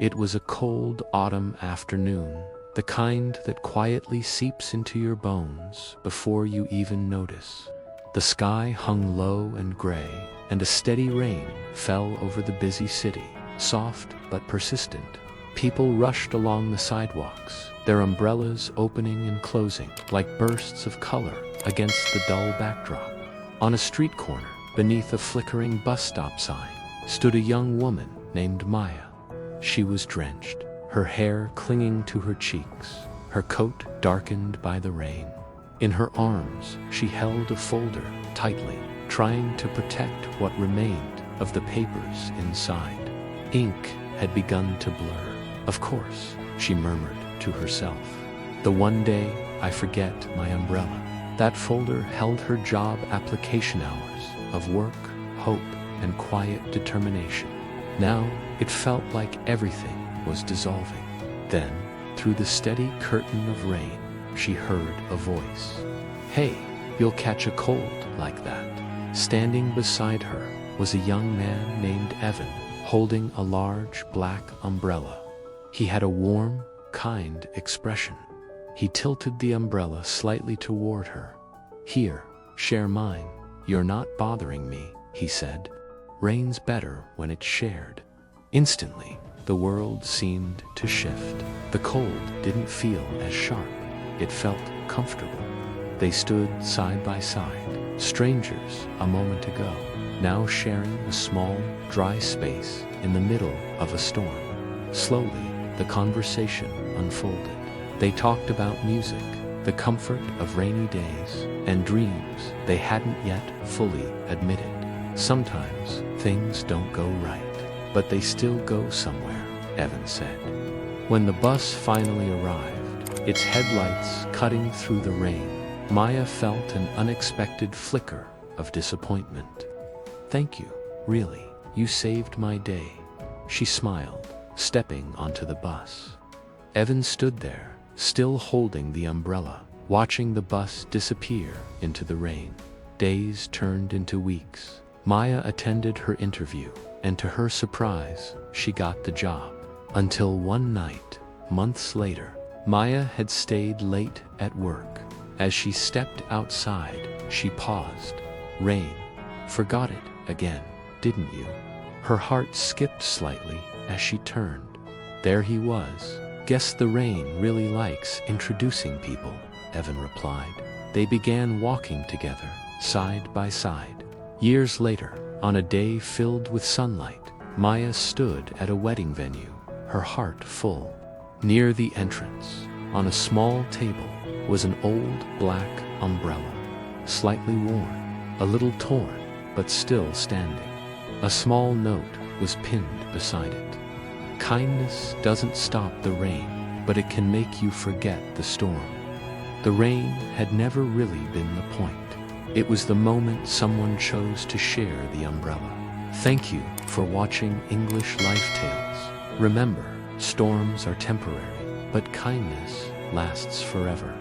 It was a cold autumn afternoon, the kind that quietly seeps into your bones before you even notice. The sky hung low and gray, and a steady rain fell over the busy city, soft but persistent. People rushed along the sidewalks, their umbrellas opening and closing like bursts of color against the dull backdrop. On a street corner, beneath a flickering bus stop sign, stood a young woman named Maya. She was drenched, her hair clinging to her cheeks, her coat darkened by the rain. In her arms, she held a folder tightly, trying to protect what remained of the papers inside. Ink had begun to blur. Of course, she murmured to herself. The one day I forget my umbrella. That folder held her job application hours of work, hope, and quiet determination. Now it felt like everything was dissolving. Then, through the steady curtain of rain, she heard a voice. "Hey, you'll catch a cold like that." Standing beside her was a young man named Evan, holding a large black umbrella. He had a warm, kind expression. He tilted the umbrella slightly toward her. "Here, share mine. You're not bothering me," he said. "Rain's better when it's shared." Instantly, the world seemed to shift. The cold didn't feel as sharp. It felt comfortable. They stood side by side, strangers a moment ago, now sharing a small, dry space in the middle of a storm. Slowly, the conversation unfolded. They talked about music, the comfort of rainy days, and dreams they hadn't yet fully admitted. Sometimes things don't go right, but they still go somewhere, Evan said. When the bus finally arrived, its headlights cutting through the rain, Maya felt an unexpected flicker of disappointment. "Thank you, really, you saved my day," she smiled, stepping onto the bus. Evan stood there, still holding the umbrella, watching the bus disappear into the rain. Days turned into weeks. Maya attended her interview, and to her surprise, she got the job. Until one night, months later, Maya had stayed late at work. As she stepped outside, she paused. "Rain, forgot it again, didn't you?" Her heart skipped slightly as she turned. There he was. "Guess the rain really likes introducing people," Evan replied. They began walking together, side by side. Years later, on a day filled with sunlight, Maya stood at a wedding venue, her heart full. Near the entrance, on a small table, was an old black umbrella, slightly worn, a little torn, but still standing. A small note was pinned beside it. "Kindness doesn't stop the rain, but it can make you forget the storm." The rain had never really been the point. It was the moment someone chose to share the umbrella. Thank you for watching English Life Tales. Remember, storms are temporary, but kindness lasts forever.